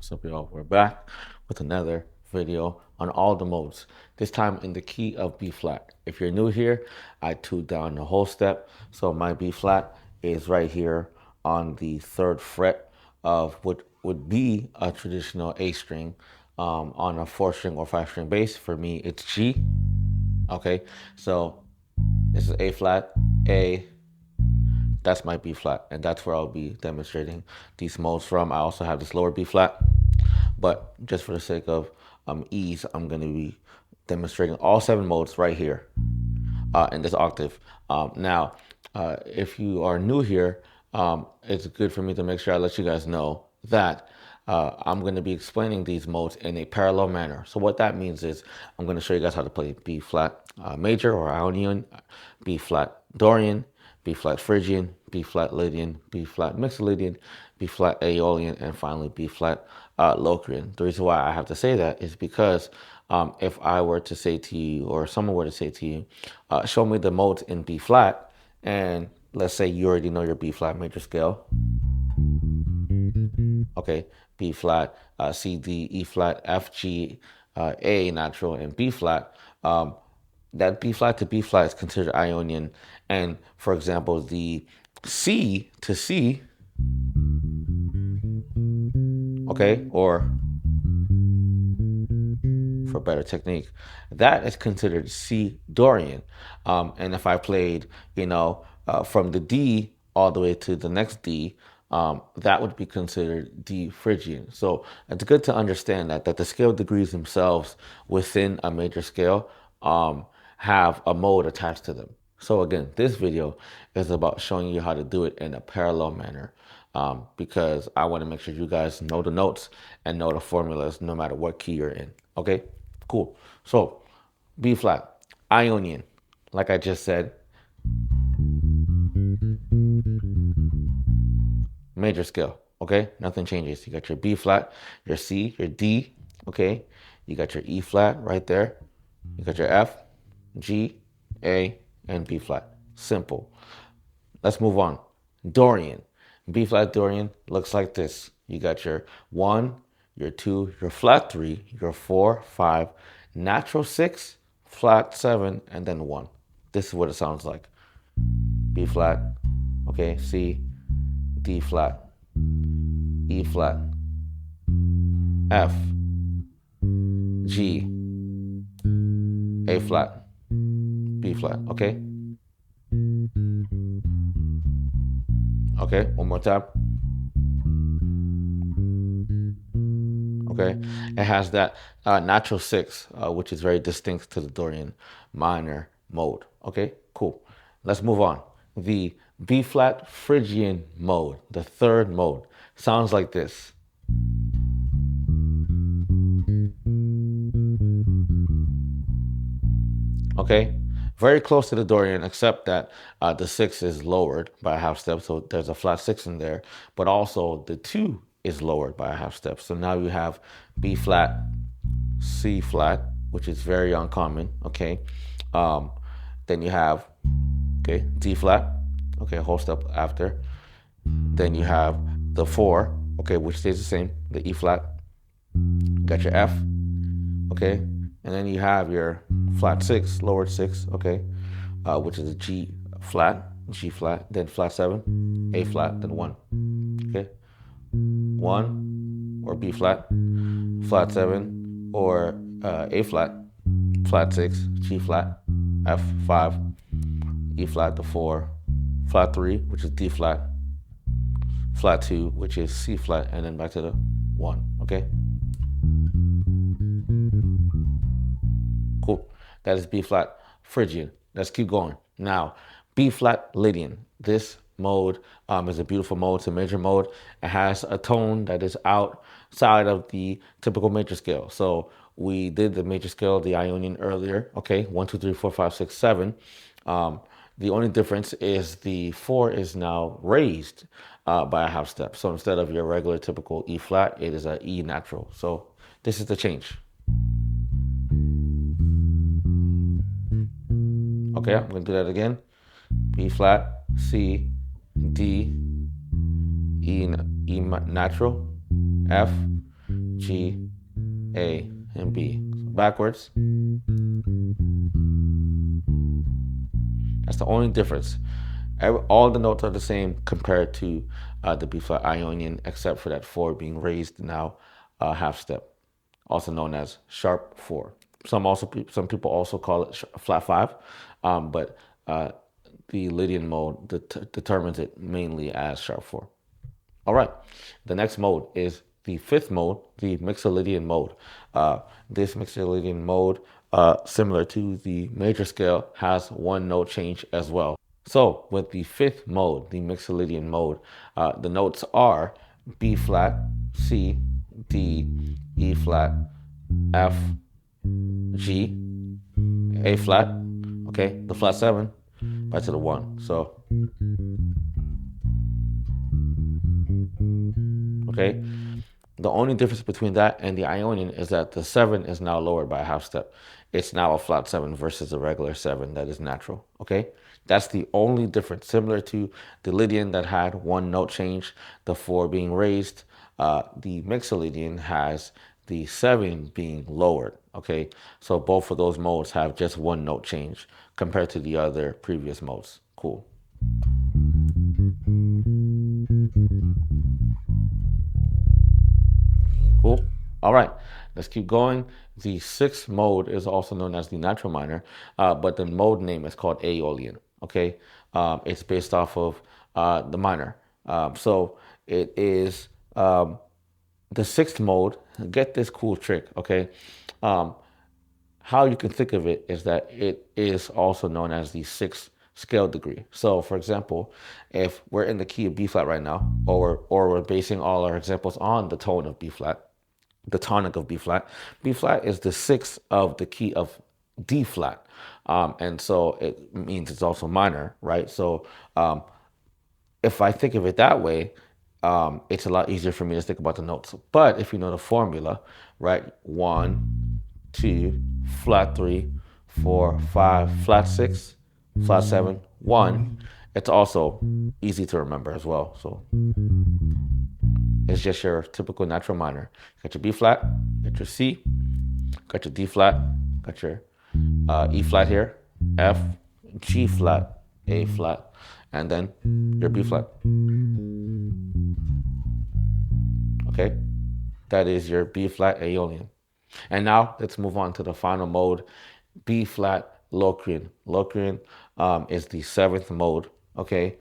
What's up, y'all? We're back with another video on all the modes, this time in the key of B flat. If you're new here, I tuned down the whole step. So my B flat is right here on the 3rd fret of what would be a traditional A string on a 4-string or 5-string bass. For me, it's G. Okay, so this is A flat, A. That's my B flat, and that's where I'll be demonstrating these modes from. I also have this lower B flat, but just for the sake of ease, I'm going to be demonstrating all 7 modes right here in this octave. Now, if you are new here, it's good for me to make sure I let you guys know that I'm going to be explaining these modes in a parallel manner. So what that means is I'm going to show you guys how to play B flat major or Ionian, B flat Dorian, B flat Phrygian, B flat Lydian, B flat Mixolydian, B flat Aeolian, and finally B flat Locrian. The reason why I have to say that is because if I were to say to you, or someone were to say to you, show me the modes in B flat, and let's say you already know your B flat major scale. Okay, B flat, C, D, E flat, F, G, A natural, and B flat. That B flat to B flat is considered Ionian. And for example, the C to C, okay, or for better technique, that is considered C Dorian. And if I played, from the D all the way to the next D, that would be considered D Phrygian. So it's good to understand that the scale degrees themselves within a major scale have a mode attached to them. So again, this video is about showing you how to do it in a parallel manner because I want to make sure you guys know the notes and know the formulas no matter what key you're in. Okay, cool. So B flat, Ionian, like I just said, major scale. Okay, nothing changes. You got your B flat, your C, your D. Okay, you got your E flat right there. You got your F, G, A, and B flat. Simple. Let's move on. Dorian. B flat Dorian looks like this. You got your 1, your 2, your flat 3, your 4, 5, natural 6, flat 7, and then 1. This is what it sounds like. B flat, okay, C, D flat, E flat, F, G, A flat, B flat, okay? Okay, one more time. Okay, it has that natural 6, which is very distinct to the Dorian minor mode. Okay, cool. Let's move on. The B flat Phrygian mode, the 3rd mode, sounds like this. Okay, very close to the Dorian, except that the 6 is lowered by a half step, so there's a flat 6 in there, but also the 2 is lowered by a half step. So now you have B flat, C flat, which is very uncommon, okay? Then you have, okay, D flat, okay, a whole step after. Then you have the 4, okay, which stays the same, the E flat. Got your F, okay? And then you have your flat 6, lowered 6, okay, which is a G flat, then flat 7, A flat, then 1, okay? 1 or B flat, flat 7 or A flat, flat 6, G flat, F 5, E flat to 4, flat 3, which is D flat, flat 2, which is C flat, and then back to the 1, okay? Cool. That is B flat Phrygian. Let's keep going. Now, B flat Lydian. This mode is a beautiful mode. It's a major mode. It has a tone that is outside of the typical major scale. So we did the major scale, the Ionian earlier. Okay, 1, 2, 3, 4, 5, 6, 7. The only difference is the 4 is now raised by a half step. So instead of your regular typical E flat, it is a E natural. So this is the change. Okay, I'm going to do that again. B flat, C, D, E natural, F, G, A, and B. So backwards. That's the only difference. All the notes are the same compared to the B flat Ionian, except for that 4 being raised now half step, also known as sharp 4. Some people also call it flat 5, but the Lydian mode determines it mainly as sharp 4. All right, the next mode is the fifth mode, the Mixolydian mode. This Mixolydian mode, similar to the major scale, has one note change as well. So with the fifth mode, the Mixolydian mode, the notes are B flat, C, D, E flat, F, G, A flat, okay, the flat 7, back to the 1. So, okay, the only difference between that and the Ionian is that the 7 is now lowered by a half step. It's now a flat 7 versus a regular 7 that is natural, okay? That's the only difference, similar to the Lydian that had one note change, the 4 being raised. The Mixolydian has the 7 being lowered, okay? So both of those modes have just one note change compared to the other previous modes. Cool. Cool. All right, let's keep going. The sixth mode is also known as the natural minor, but the mode name is called Aeolian. Okay, it's based off of the minor. So it is the sixth mode. Get this cool trick. Okay, how you can think of it is that it is also known as the sixth scale degree. So, for example, if we're in the key of B flat right now, or we're basing all our examples on the tone of B flat, the tonic of B flat. B flat is the sixth of the key of D flat. And so it means it's also minor, right? So if I think of it that way, it's a lot easier for me to think about the notes. But if you know the formula, right? 1, 2, flat 3, 4, 5, flat 6, flat 7, 1. It's also easy to remember as well. So it's just your typical natural minor. Got your B flat, got your C, got your D flat, got your E flat here, F, G flat, A flat, and then your B flat. Okay, that is your B flat Aeolian. And now let's move on to the final mode, B flat Locrian. Locrian is the seventh mode. Okay.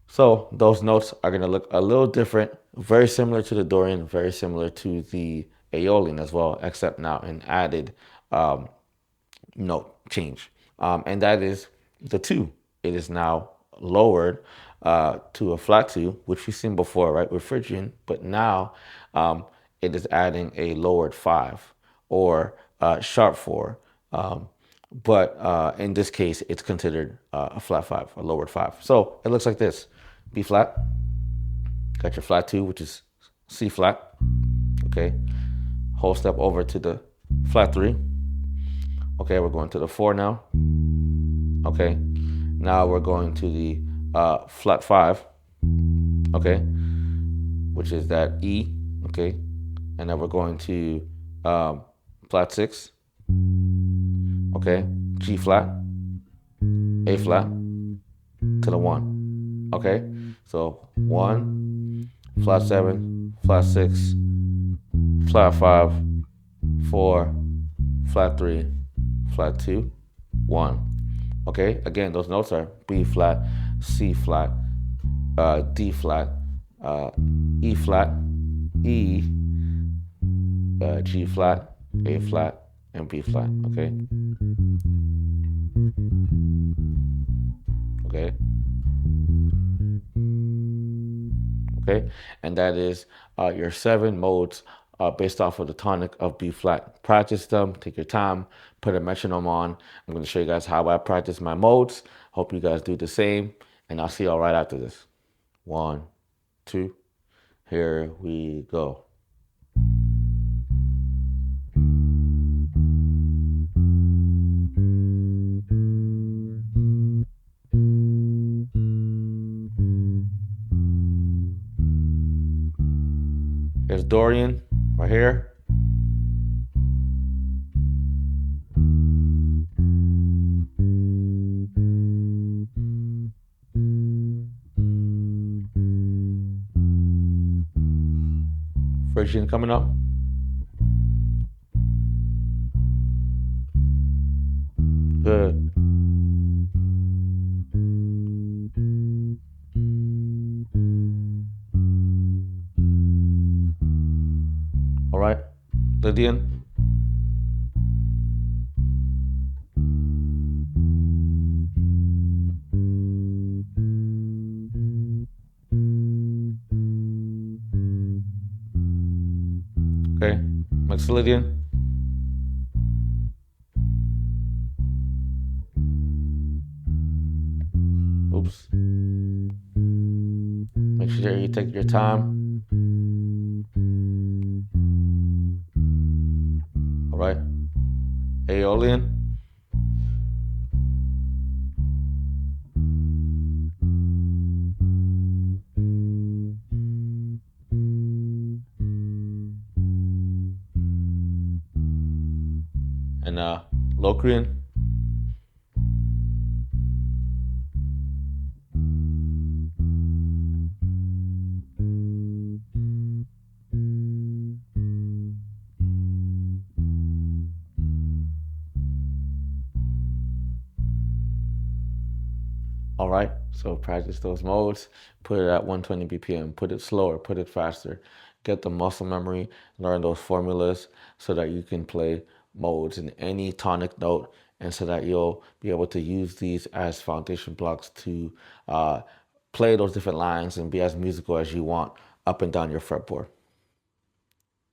So those notes are going to look a little different, very similar to the Dorian, very similar to the Aeolian as well, except now an added note change. And that is the 2. It is now lowered to a flat 2, which we've seen before, right, with Phrygian, but now it is adding a lowered 5 or sharp 4. But in this case, it's considered a flat 5, a lowered 5. So it looks like this. B flat, got your flat 2, which is C flat, okay? Whole step over to the flat 3. Okay, we're going to the 4 now. Okay, now we're going to the flat 5, okay? Which is that E, okay? And then we're going to flat 6, okay? G flat, A flat, to the 1, okay? So 1, flat 7, flat 6, flat 5, 4, flat 3, flat 2, 1. Okay, again, those notes are B flat, C flat, D flat, E flat, E, G flat, A flat, and B flat. Okay. Okay. Okay, and that is your 7 modes based off of the tonic of B flat. Practice them, take your time, put a metronome on. I'm going to show you guys how I practice my modes. Hope you guys do the same, and I'll see y'all right after this. 1, 2, here we go. There's Dorian right here. Phrygian coming up. Good. All right, Lydian. Okay, Mixolydian. Oops. Make sure you take your time. All right, Aeolian. And Locrian. All right, so practice those modes, put it at 120 BPM, put it slower, put it faster, get the muscle memory, learn those formulas so that you can play modes in any tonic note and so that you'll be able to use these as foundation blocks to play those different lines and be as musical as you want up and down your fretboard.